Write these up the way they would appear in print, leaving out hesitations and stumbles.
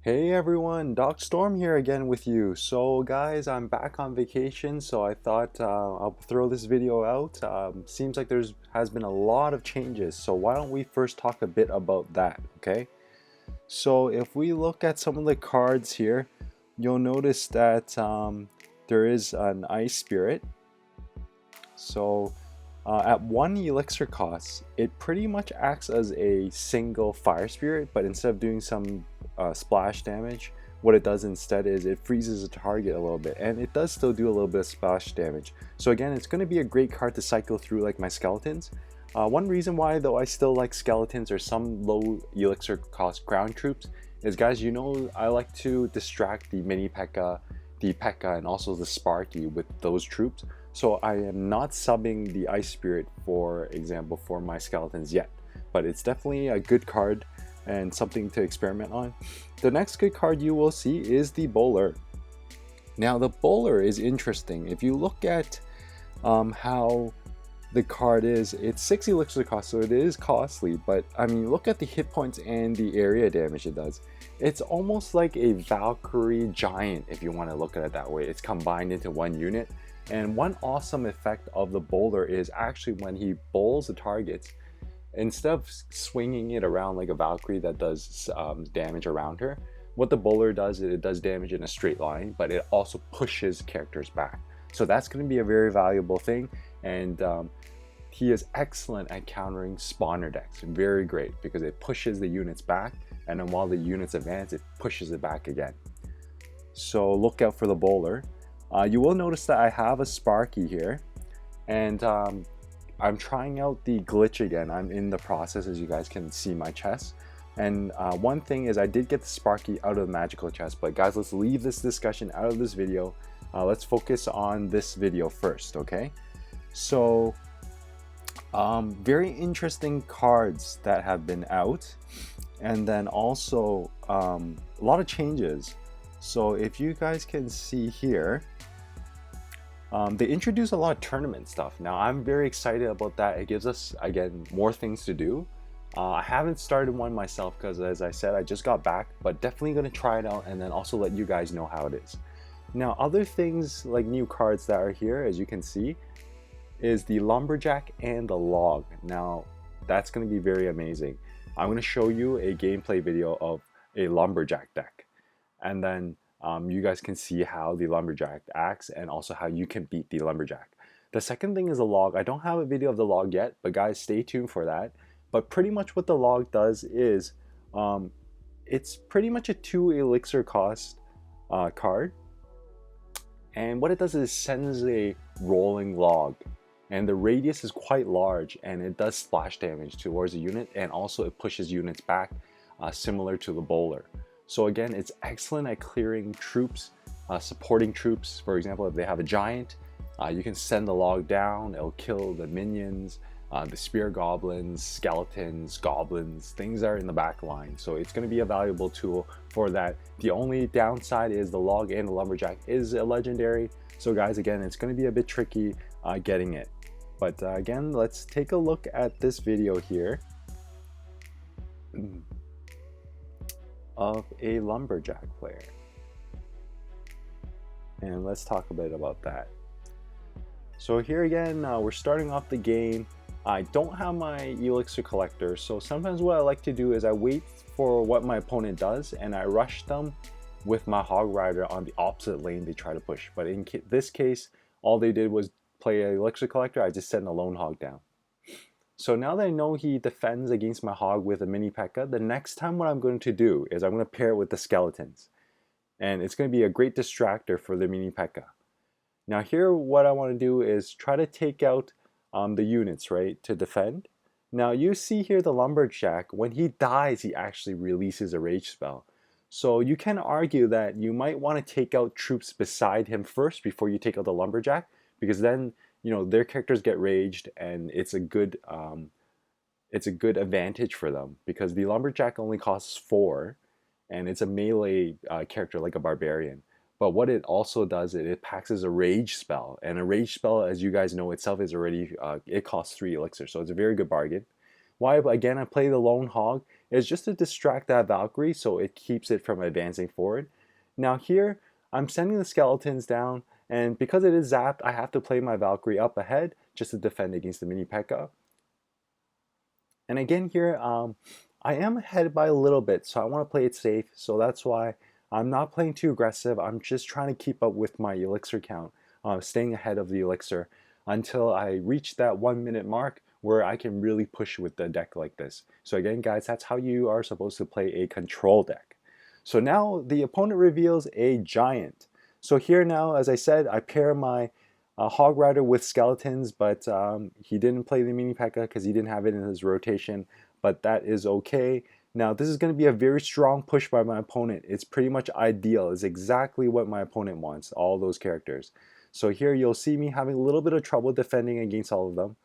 Hey everyone, DocStorm here again with you. So guys, I'm back on vacation, so I thought I'll throw this video out. Seems like has been a lot of changes, so why don't we first talk a bit about that, okay? So if we look at some of the cards here, you'll notice that there is an Ice Spirit. So at 1 elixir cost, it pretty much acts as a single fire spirit, but instead of doing some splash damage, what it does instead is it freezes the target a little bit, and it does still do a little bit of splash damage. So again, it's going to be a great card to cycle through like my skeletons. One reason why though I still like skeletons or some low elixir cost ground troops is, guys, you know I like to distract the mini P.E.K.K.A, the P.E.K.K.A, and also the Sparky with those troops. So I am not subbing the Ice Spirit, for example, for my skeletons yet, but it's definitely a good card and something to experiment on. The next good card you will see is the Bowler. Now the Bowler is interesting. If you look at how the card is, it's 6 elixir cost, so it is costly, but I mean, look at the hit points and the area damage it does. It's almost like a Valkyrie giant, if you want to look at it that way. It's combined into one unit. And one awesome effect of the Bowler is actually when he bowls the targets, instead of swinging it around like a Valkyrie that does damage around her, what the Bowler does is it does damage in a straight line, but it also pushes characters back. So that's going to be a very valuable thing, and he is excellent at countering spawner decks. Very great, because it pushes the units back, and then while the units advance, it pushes it back again. So look out for the Bowler. You will notice that I have a Sparky here, and I'm trying out the glitch again. I'm in the process, as you guys can see my chest. And one thing is I did get the Sparky out of the magical chest, but guys, let's leave this discussion out of this video. Let's focus on this video first, okay? So very interesting cards that have been out, and then also a lot of changes. So if you guys can see here, they introduce a lot of tournament stuff. Now I'm very excited about that. It gives us, again, more things to do. I haven't started one myself because, as I said, I just got back, but definitely going to try it out and then also let you guys know how it is. Now other things like new cards that are here, as you can see, is the Lumberjack and the Log. Now that's going to be very amazing. I'm going to show you a gameplay video of a Lumberjack deck, and then you guys can see how the Lumberjack acts and also how you can beat the Lumberjack. The second thing is a Log. I don't have a video of the Log yet, but guys, stay tuned for that. But pretty much what the Log does is it's pretty much a 2 elixir cost card, and what it does is sends a rolling log, and the radius is quite large, and it does splash damage towards the unit, and also it pushes units back, similar to the Bowler. So again, it's excellent at clearing troops, supporting troops. For example, if they have a giant, you can send the log down, it'll kill the minions, the spear goblins, skeletons, goblins, things that are in the back line. So it's going to be a valuable tool for that. The only downside is the Log and the Lumberjack is a legendary. So guys, again, it's going to be a bit tricky getting it. But again, let's take a look at this video here of a Lumberjack player, and let's talk a bit about that. So here again, we're starting off the game. I don't have my elixir collector, so sometimes what I like to do is I wait for what my opponent does and I rush them with my Hog Rider on the opposite lane they try to push. But in this case, all they did was play an elixir collector. I just send a lone hog down. So now that I know he defends against my hog with a mini P.E.K.K.A, the next time what I'm going to do is I'm going to pair it with the skeletons. And it's going to be a great distractor for the mini P.E.K.K.A. Now here what I want to do is try to take out the units, right, to defend. Now you see here the Lumberjack, when he dies, he actually releases a rage spell. So you can argue that you might want to take out troops beside him first before you take out the Lumberjack, because then, you know, their characters get raged, and it's a good advantage for them, because the Lumberjack only costs 4, and it's a melee character like a barbarian. But what it also does, it packs as a rage spell, and a rage spell, as you guys know itself, is already it costs 3 elixir, so it's a very good bargain. Why again I play the lone hog is just to distract that Valkyrie so it keeps it from advancing forward. Now here, I'm sending the skeletons down, and because it is zapped, I have to play my Valkyrie up ahead just to defend against the mini P.E.K.K.A. And again here, I am ahead by a little bit, so I want to play it safe, so that's why I'm not playing too aggressive. I'm just trying to keep up with my elixir count, staying ahead of the elixir until I reach that 1 minute mark where I can really push with the deck like this. So again guys, that's how you are supposed to play a control deck. So now the opponent reveals a giant. So here now, as I said, I pair my Hog Rider with skeletons, but he didn't play the mini P.E.K.K.A. because he didn't have it in his rotation, but that is okay. Now this is going to be a very strong push by my opponent. It's pretty much ideal. It's exactly what my opponent wants, all those characters. So here you'll see me having a little bit of trouble defending against all of them.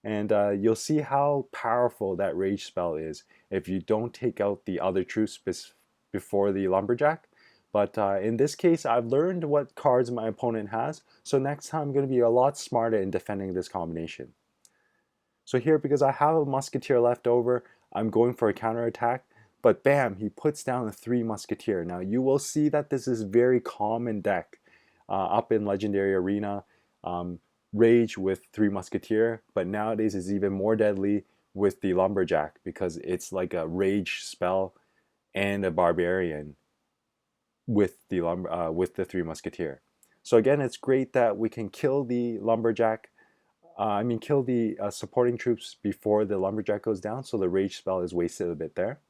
And you'll see how powerful that rage spell is if you don't take out the other troops before the Lumberjack. But in this case, I've learned what cards my opponent has, so next time I'm going to be a lot smarter in defending this combination. So here, because I have a Musketeer left over, I'm going for a counterattack, but bam, he puts down a 3 Musketeer. Now you will see that this is very common deck up in Legendary Arena. Rage with 3 Musketeer, but nowadays it's even more deadly with the Lumberjack because it's like a rage spell and a Barbarian with the 3 Musketeer. So again, it's great that we can kill the Lumberjack, kill the supporting troops before the Lumberjack goes down, so the rage spell is wasted a bit there.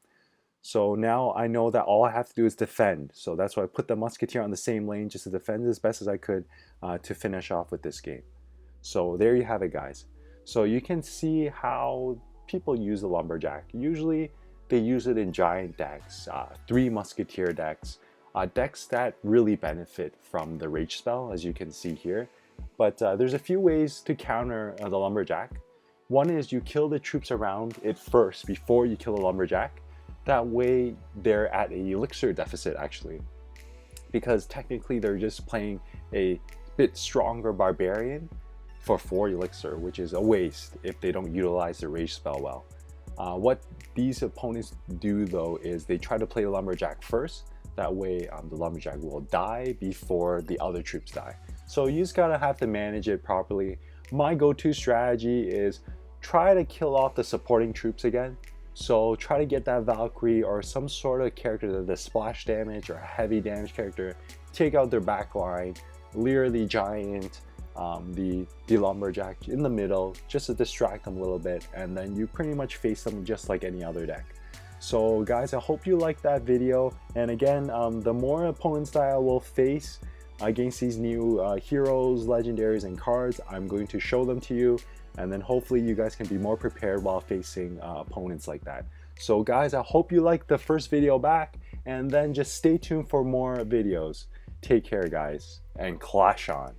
So now I know that all I have to do is defend, so that's why I put the Musketeer on the same lane just to defend as best as I could to finish off with this game. So there you have it guys. So you can see how people use the Lumberjack. Usually they use it in giant decks, 3 Musketeer decks, decks that really benefit from the rage spell, as you can see here. But there's a few ways to counter the Lumberjack. One is you kill the troops around it first before you kill the Lumberjack. That way they're at a elixir deficit actually, because technically they're just playing a bit stronger Barbarian for 4 elixir, which is a waste if they don't utilize the rage spell well. What these opponents do though is they try to play the Lumberjack first. That way the Lumberjack will die before the other troops die. So you just gotta have to manage it properly. My go-to strategy is try to kill off the supporting troops again. So try to get that Valkyrie or some sort of character that does splash damage or heavy damage character, take out their back line, lure the giant, the Lumberjack in the middle just to distract them a little bit, and then you pretty much face them just like any other deck. So guys, I hope you liked that video, and again, the more opponents that I will face against these new heroes, legendaries, and cards, I'm going to show them to you, and then hopefully you guys can be more prepared while facing opponents like that. So guys, I hope you liked the first video back, and then just stay tuned for more videos. Take care guys, and clash on.